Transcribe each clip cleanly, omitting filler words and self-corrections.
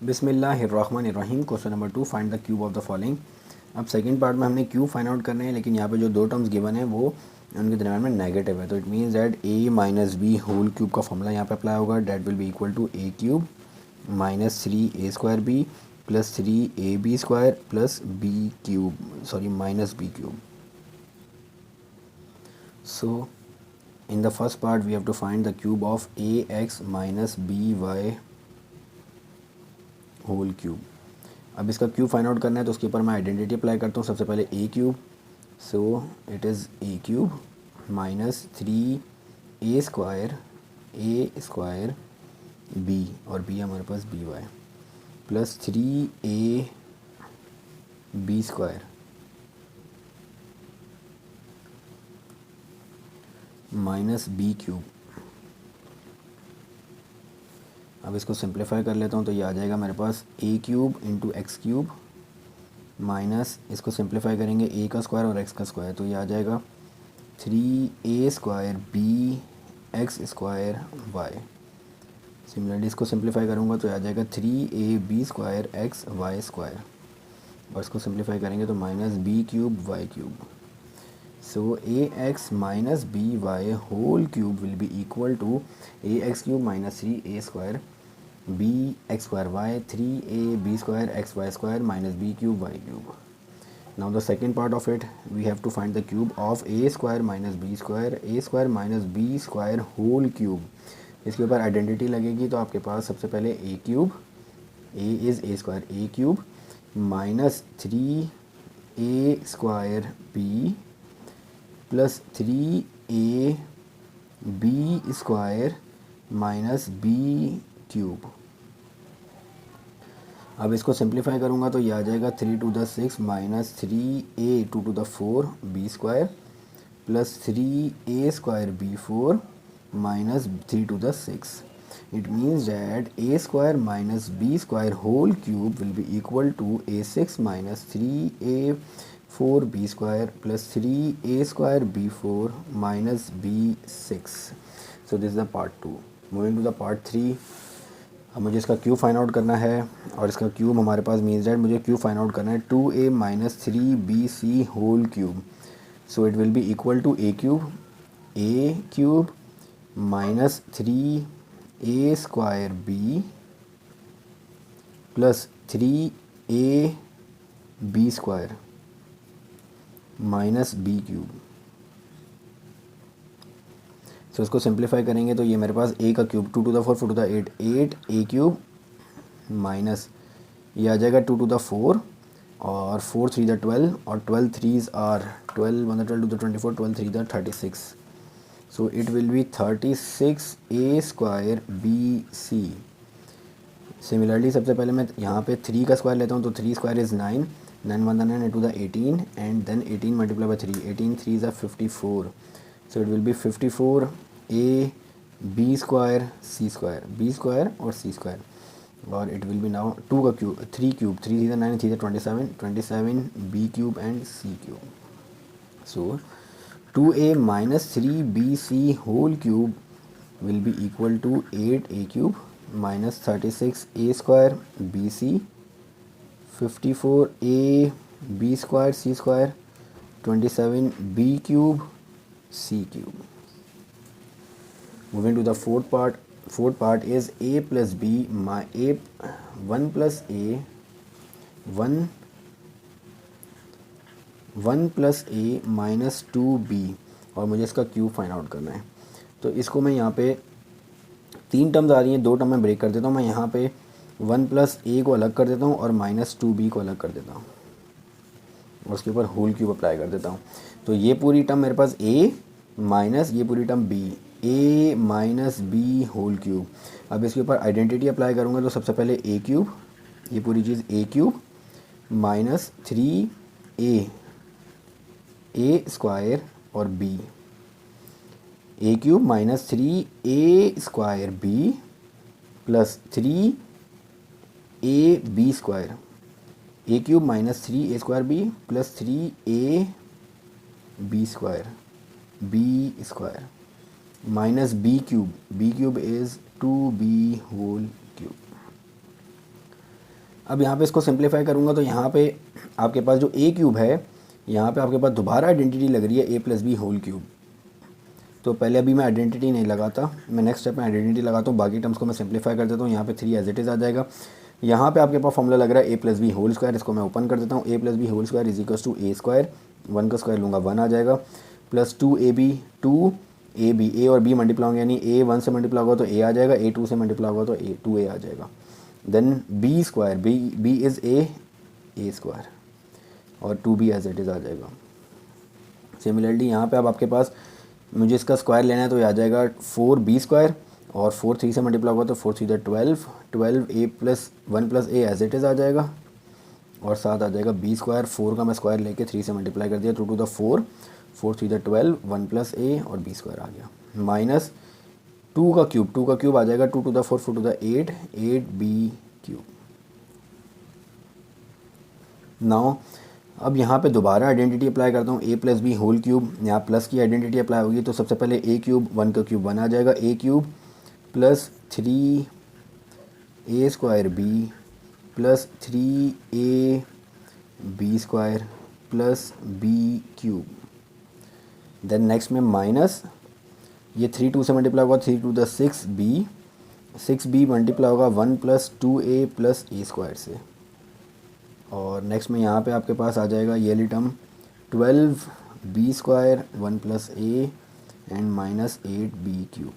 बिस्मिल्लाहिर्रहमानिर्रहीम। Question number 2, find the cube of the following. अब second part में हमने क्यूब फाइंड आउट करने हैं, लेकिन यहाँ पे जो दो टर्म्स गिवन है वो उनके दरम्यान में नेगेटिव है, तो it means that a minus b whole cube का फॉर्मूला यहाँ पे अप्लाई होगा। That will be equal to a cube minus 3a² b plus 3ab² plus b cube minus b cube. So in the first part we have to find the cube of ax minus by whole cube. अब इसका cube find out करना है, तो उसके ऊपर मैं identity apply करता हूँ। सबसे पहले a cube, so it is a cube minus 3a² b, और b हमारे पास by plus 3ab² minus b cube. अब इसको सिंप्लीफाई कर लेता हूँ, तो ये आ जाएगा मेरे पास a cube into x cube minus, इसको सिंप्लीफाई करेंगे a का स्क्वायर और x का स्क्वायर, तो ये आ जाएगा 3a² b x² y। Similarly इसको सिंप्लीफाई करूँगा तो आ जाएगा 3ab² x y², और इसको सिंप्लीफाई करेंगे तो minus b cube y cube. So ax minus by whole cube will be equal to ax cube minus 3a² bx² y 3ab² xy² minus b cube y cube. Now the second part of it, we have to find the cube of a² minus b² minus b² whole cube. इसके ऊपर identity लगेगी, तो आपके पास सबसे पहले a cube, a is a² a cube minus 3a² b plus 3ab² minus b cube. अब इसको simplify करूँगा तो ये आ जाएगा 3 to the 6 minus 3a2 to the 4 b² plus 3a² b4 minus 3 to the 6. It means that a² minus b² whole cube will be equal to a6 minus 3a4 b² plus 3a² b4 minus b6. So this is the part 2. Moving to the part 3. अब मुझे इसका cube find out करना है, और इसका cube हमारे पास means that मुझे क्यूब फाइंड आउट करना है 2a minus 3bc whole cube. So it will be equal to a cube minus 3a² b plus 3ab² minus b cube. So इसको सिंप्लीफाई करेंगे तो ये मेरे पास a का cube 2 to the 4 4 to the 8 8a cube minus ये आ जाएगा 2 to the 4 और 4 3 the 12 और 12 3s are 12 1 the 12 2 the 24 12 3 the 36. So it will be 36a² bc. Similarly सबसे पहले मैं यहाँ पे 3 का स्क्वायर लेता हूँ, तो 3 square is 9 9 1 the 9 2 the 18 and then 18 multiply by 3 18 3 is 54. So it will be 54a b² c² b² और c², और it will be now 2 का cube 3 cube 3 3 9 3 27 27 b cube and c cube. So 2a minus 3bc whole cube will be equal to 8a cube minus 36a² bc 54a b² c² 27 b cube c cube. Moving to the fourth part. Fourth part is a plus b my a 1 plus a 1 plus a minus 2b, और मुझे इसका cube find out करना है। तो इसको मैं यहाँ पे 3 टर्म्स आ रही हैं, 2 टर्म में ब्रेक कर देता हूँ। मैं यहाँ पे 1 प्लस a को अलग कर देता हूँ और माइनस 2b को अलग कर देता हूँ, और उसके ऊपर होल क्यूब अप्लाई कर देता हूँ। तो ये पूरी टर्म मेरे पास a माइनस ये पूरी term b a minus b whole cube. अब इसके ऊपर आइडेंटिटी अप्लाई करूँगा, तो सबसे पहले a क्यूब, ये पूरी चीज़ a क्यूब माइनस 3a² और b a cube minus 3a² b plus 3ab² a cube minus 3a² b plus 3ab² b² minus b cube is 2b whole cube. अब यहाँ पे इसको सिंप्लीफाई करूँगा तो यहाँ पे आपके पास जो ए क्यूब है, यहाँ पे आपके पास दोबारा आइडेंटिटी लग रही है A plus B whole cube. तो पहले अभी मैं आइडेंटिटी नहीं लगाता, मैं नेक्स्ट स्टेप में आइडेंटिटी लगाता हूँ, बाकी टर्म्स को मैं सिंप्लीफाई कर देता हूँ। यहाँ पे 3 एज इट इज़ आ जाएगा। यहाँ पे आपके पास फॉर्मूला लग रहा है A plus B whole square, इसको मैं ओपन कर देता हूँ। ए plus B whole square is equals to A square, 1 का स्क्वायर लूँगा 1 आ जाएगा, प्लस 2ab, 2ab, ए और बी मल्टीप्लाई होंगे, यानी ए 1 से मल्टीप्लाई होगा तो ए आ जाएगा, ए 2 से मल्टीप्लाई होगा तो ए 2a आ जाएगा। Then b square, b is a square, और 2b एज इट इज़ आ जाएगा। सिमिलरली यहाँ पे अब आपके पास मुझे इसका स्क्वायर लेना है तो ये आ जाएगा 4b स्क्वायर, और 4 3 से मल्टीप्लाई होगा तो 4 3 12, 12a प्लस 1 प्लस ए एज इट इज़ आ जाएगा, और साथ आ जाएगा b स्क्वायर। 4 का मैं स्क्वायर लेके 3 से मल्टीप्लाई कर दिया, 2 टू द 4, 4 3 12, 1 प्लस ए और b स्क्वायर आ गया, माइनस 2 का क्यूब आ जाएगा, 2 two the 4, 4 two the 8, 8b cube. Now अब यहाँ पे दोबारा आइडेंटिटी अप्लाई करता हूँ, ए प्लस बी होल क्यूब, यहाँ प्लस की आइडेंटिटी अप्लाई होगी तो सबसे पहले ए क्यूब, 1 का क्यूब 1 आ जाएगा, A cube plus 3a square B plus 3a B square plus B cube. Then next में माइनस ये 3 2 से मल्टीप्लाई होगा, 3 to the 6b, 6b multiply होगा 1 प्लस 2a प्लस ए स्क्वायर से, और नेक्स्ट में यहाँ पे आपके पास आ जाएगा ये वाली टर्म 12b स्क्वायर 1 प्लस A and minus 8b cube.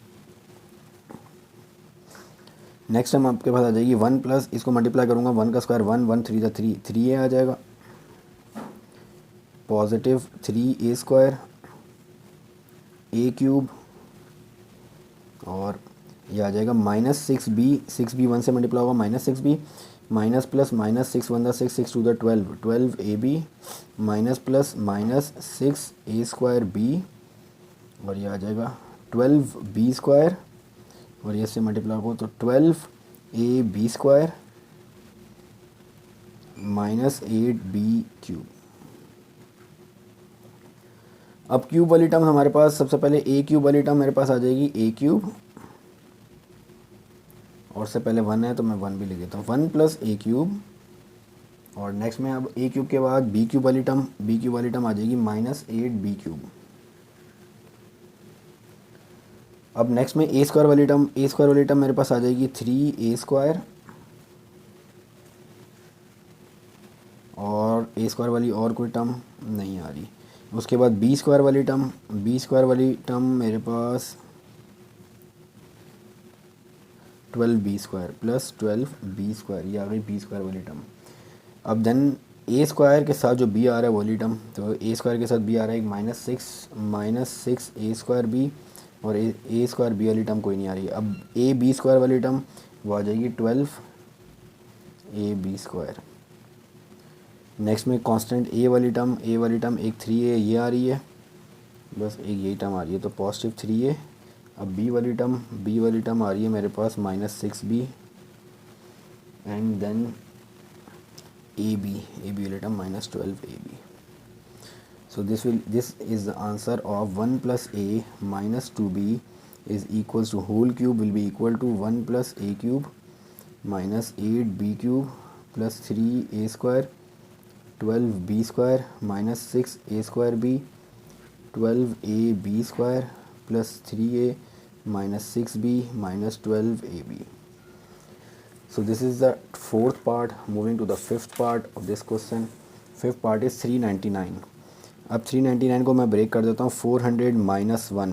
Next time आपके पास आ जाएगी 1 प्लस, इसको मल्टीप्लाई करूँगा 1 का स्क्वायर 1, 1 3 3, 3a आ जाएगा, पॉजिटिव 3a स्क्वायर ए क्यूब, और ये आ जाएगा माइनस 6b, 6b 1 से मल्टीप्लाई होगा minus 6b, minus plus minus 6 1 6, 6 two the 12, 12ab minus plus minus 6a square b, और ये आ जाएगा 12b स्क्वायर, और ये से मल्टीप्लाई हो तो 12ab square minus 8b cube. अब क्यूब वाली टर्म हमारे पास सबसे पहले ए क्यूब वाली टर्म मेरे पास आ जाएगी ए क्यूब, और से पहले 1 है तो मैं 1 भी लिख देता हूँ, 1 प्लस ए क्यूब, और नेक्स्ट में अब ए क्यूब के बाद बी क्यूब वाली टर्म आ जाएगी माइनस 8b क्यूब। अब नेक्स्ट में ए स्क्वायर वाली टर्म मेरे पास आ जाएगी 3a स्क्वायर, और ए स्क्वायर वाली और कोई टर्म नहीं आ रही। उसके बाद बी स्क्वायर वाली टर्म मेरे पास 12b square plus 12b square, ये आ गई बी स्क्वायर वाली टर्म। अब देन ए स्क्वायर के साथ जो बी आ रहा है वाली टर्म, तो ए स्क्वायर के साथ बी आ रहा है माइनस सिक्स ए स्क्वायर बी, और ए स्क्वायर बी वाली टर्म कोई नहीं आ रही है। अब ए बी स्क्वायर वाली टर्म वो आ जाएगी 12ab स्क्वायर। नेक्स्ट में कांस्टेंट ए वाली टर्म एक 3a ये आ रही है, बस एक यही टर्म आ रही है तो पॉजिटिव 3a। अब बी वाली टर्म आ रही है मेरे पास minus 6b, and then A B वाली term minus 12ab। So this is the answer of 1 plus a minus 2b is equals to whole cube will be equal to 1 plus a cube minus 8b cube plus 3a square 12b square minus 6a square b 12ab square plus 3a minus 6b minus 12ab. So this is the fourth part. Moving to the fifth part of this question. Fifth part is 399. अब 399 को मैं break कर देता हूँ, 400 minus 1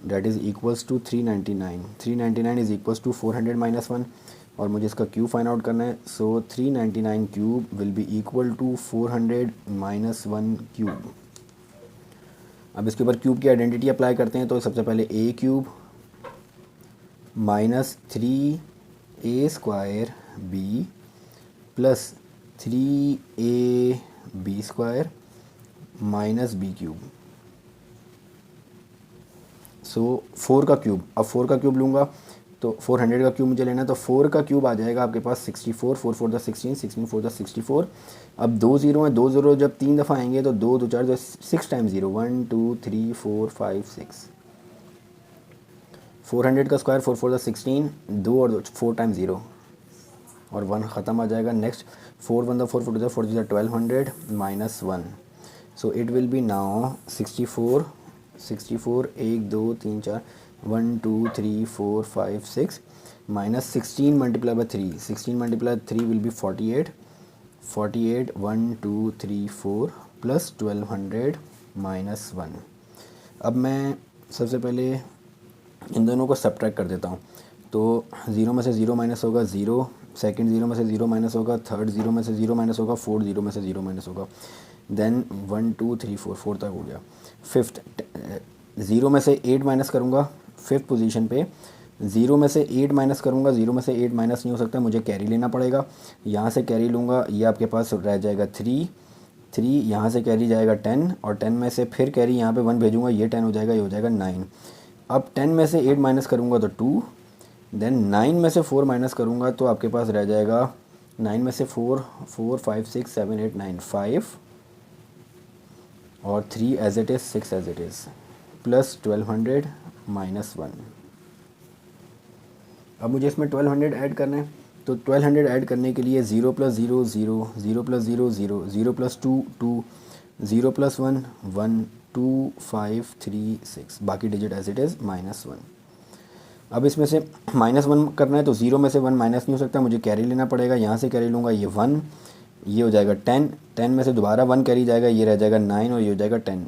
that is equals to 399। 399 is equals to 400 minus 1, और मुझे इसका cube find out करना है। So 399 cube will be equal to 400 minus 1 cube. अब इसके ऊपर क्यूब की आइडेंटिटी अप्लाई करते हैं, तो सबसे पहले A cube minus 3a square B plus 3ab square minus B cube. So 4 का क्यूब, अब 4 का क्यूब लूँगा तो 400 का क्यूब मुझे लेना है, तो 4 का क्यूब आ जाएगा आपके पास 64, 4 4 द 16, 16 4 द 64। अब 2 ज़ीरो हैं, 2 ज़ीरो जब 3 दफ़ा आएंगे तो 2 2 4 6 टाइम्स ज़ीरो, 1 2 3 4 5 6। 400 का स्क्वायर 4 4 द 16, 2 और 4 टाइम्स ज़ीरो और 1 ख़त्म आ जाएगा। Next 4 1 4 4 4 1200 minus 1, so it will B now 64 1 2 3 4 1 2 3 4 5 6 minus 16 multiply by 3, 16 multiply 3 will be 48 1 2 3 4 plus 1200 minus 1। अब मैं सबसे पहले इन दोनों को सब्ट्रैक्ट कर देता हूँ। तो 0 में से 0 माइनस होगा 0, सेकंड 0 में से 0 माइनस होगा, थर्ड 0 में से 0 माइनस होगा, फोर्थ 0 में से 0 माइनस होगा, देन 1 2 3 4 4 तक हो गया। फिफ्थ 0 में से 8 माइनस करूँगा, फिफ्थ पोजीशन पे 0 में से 8 माइनस करूँगा, 0 में से 8 माइनस नहीं हो सकता, मुझे कैरी लेना पड़ेगा। यहाँ से कैरी लूँगा, ये आपके पास रह जाएगा 3, यहाँ से कैरी जाएगा 10, और 10 में से फिर कैरी यहाँ पे 1 भेजूँगा, ये 10 हो जाएगा, ये हो जाएगा 9। अब 10 में से 8 माइनस करूँगा तो 2, देन 9 में से 4 माइनस करूँगा तो आपके पास रह जाएगा 9 में से 4 5 6 7 8 9 5 और 3 as it is 6 as it is plus 1200 minus 1। अब मुझे इसमें 1200 ऐड करना है, तो 1200 ऐड करने के लिए 0 प्लस 0 0, 0 प्लस 0 0, 0 प्लस 2 2, 0 प्लस 1 1 2 5 3 6, बाकी digit as it is minus 1। अब इसमें से माइनस 1 करना है, तो 0 में से 1 माइनस नहीं हो सकता, मुझे कैरी लेना पड़ेगा। यहाँ से कैरी लूँगा, ये 1, ये हो जाएगा 10, 10 में से दोबारा 1 कैरी जाएगा, ये रह जाएगा 9 और ये हो जाएगा 10।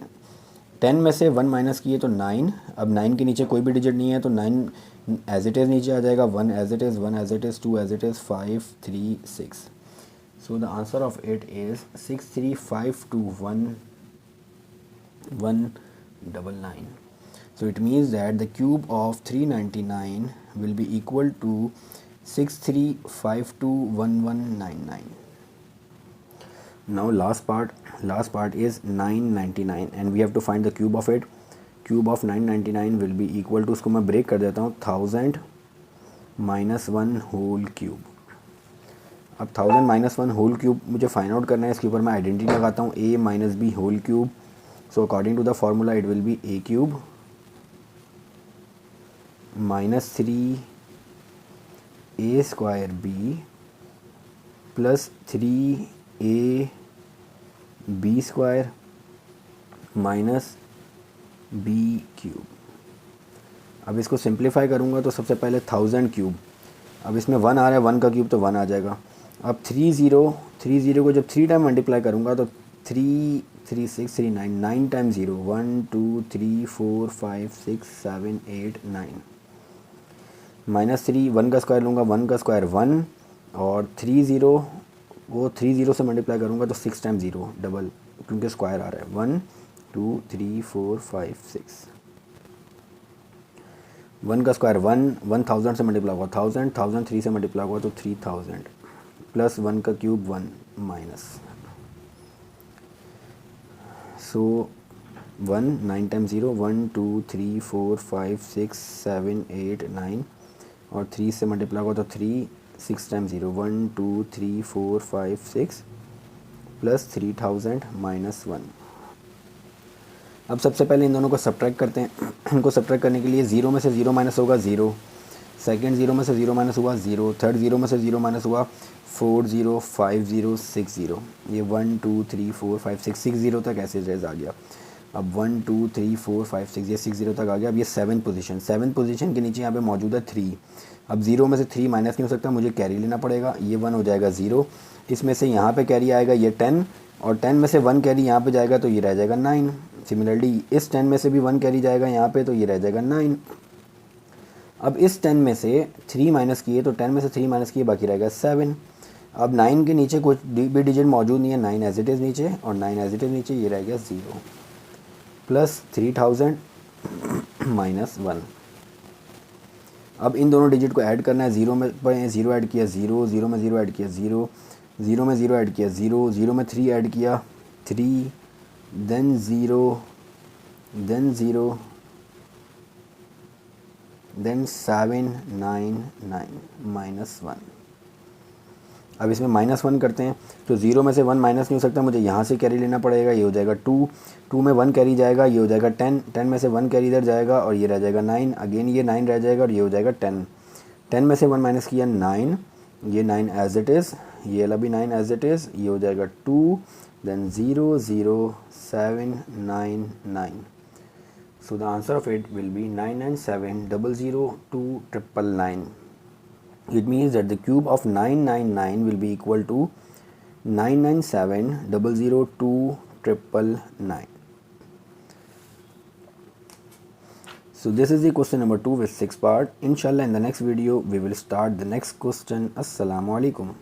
10 में से 1 माइनस किए तो 9, अब 9 के नीचे कोई भी डिजिट नहीं है तो 9 एज इट इज़ नीचे आ जाएगा, 1 as it is, 1 as it is, 2 as it is, 5 3 6। So the answer of it is 6352119। So it means that the cube of 399 will be equal to 63521199. Now last part is 999 and we have to find the cube of it. Cube of 999 will be equal to, उसको मैं break कर देता हूँ, 1000 minus 1 whole cube. अब 1000 minus 1 whole cube मुझे find out करना है। इसके ऊपर मैं आइडेंटिटी लगाता हूँ, a minus b whole cube. So according to the formula it will be a cube minus 3a square B plus 3a B square minus B cube. अब इसको सिंप्लीफाई करूँगा तो सबसे पहले 1000 क्यूब, अब इसमें 1 आ रहा है, 1 का क्यूब तो 1 आ जाएगा। अब 30 को जब 3 टाइम मल्टीप्लाई करूँगा तो 3 3 6 3 9, 9 टाइम 0, 1 2 3 4 5 6 7 8 9 माइनस 3, 1 का स्क्वायर लूँगा, 1 का स्क्वायर 1 और 30 वो 30 से मल्टीप्लाई करूँगा तो 6 टाइम 0 डबल, क्योंकि स्क्वायर आ रहा है, 1 2 3 4 5 6। 1 का स्क्वायर 1, 1000 से मल्टीप्लाई हुआ 1000, 1000 3 से मल्टीप्लाई हुआ तो 3000 प्लस 1 का क्यूब 1 माइनस, सो 1 9 टाइम 0, 1 2 3 4 5 6 7 8 9 और 3 से मल्टीप्लाई हुआ तो 3, 6 टाइम 0, 1 2 3 4 5 6 प्लस 3000 माइनस 1। अब सबसे पहले इन दोनों को सब्ट्रैक्ट करते हैं। इनको सब्ट्रैक्ट करने के लिए 0 में से 0 माइनस होगा 0, सेकंड 0 में से 0 माइनस हुआ 0, थर्ड 0 में से 0 माइनस हुआ 4 0 5 0 6 0, ये 1 2 3 4 5 6 0 तक ऐसे रेज आ गया। अब 1 2 3 4 5 6 ये 6 0 तक आ गया। अब ये 7 पोजीशन के नीचे यहाँ पे मौजूद है 3। अब 0 में से 3 माइनस नहीं हो सकता, मुझे कैरी लेना पड़ेगा, ये 1 हो जाएगा 0, इसमें से यहाँ पे कैरी आएगा ये 10 और 10 में से 1 कैरी यहाँ पे जाएगा तो ये रह जाएगा 9। सिमिलरली इस 10 में से भी 1 कैरी जाएगा यहाँ पे तो ये रह जाएगा 9। अब इस 10 में से 3 माइनस किए तो 10 में से 3 माइनस किए बाकी रहेगा 7। अब 9 के नीचे कुछ भी डिजिट मौजूद नहीं है, 9 एज इट इज़ नीचे और 9 एज इट इज़ नीचे, ये रह गया 0 प्लस 3000 माइनस 1। अब इन दोनों डिजिट को ऐड करना है। 0 में 0 ऐड किया 0, 0 में 0 ऐड किया 0, 0 में 0 ऐड किया 0, 0 में 3 ऐड किया 3, देन 0, देन 0, देन 7 9 9 माइनस 1। अब इसमें माइनस 1 करते हैं तो 0 में से 1 माइनस नहीं हो सकता, मुझे यहाँ से कैरी लेना पड़ेगा, ये हो जाएगा 2, 2 में 1 कैरी जाएगा, ये हो जाएगा 10, 10 में से 1 कैरी इधर जाएगा और ये रह जाएगा 9, अगेन ये 9 रह जाएगा और ये हो जाएगा 10, 10 में से 1 माइनस किया 9, ये 9 एज इट इज़, ये वाला भी 9 एज इट इज़, ये हो जाएगा 2, then 0 0 7 9 9. So the answer of it will be 997000299. It means that the cube of 999 will be equal to 997000299. So this is the question number 2 with 6 part. Inshallah in the next video we will start the next question. Assalamu alaikum.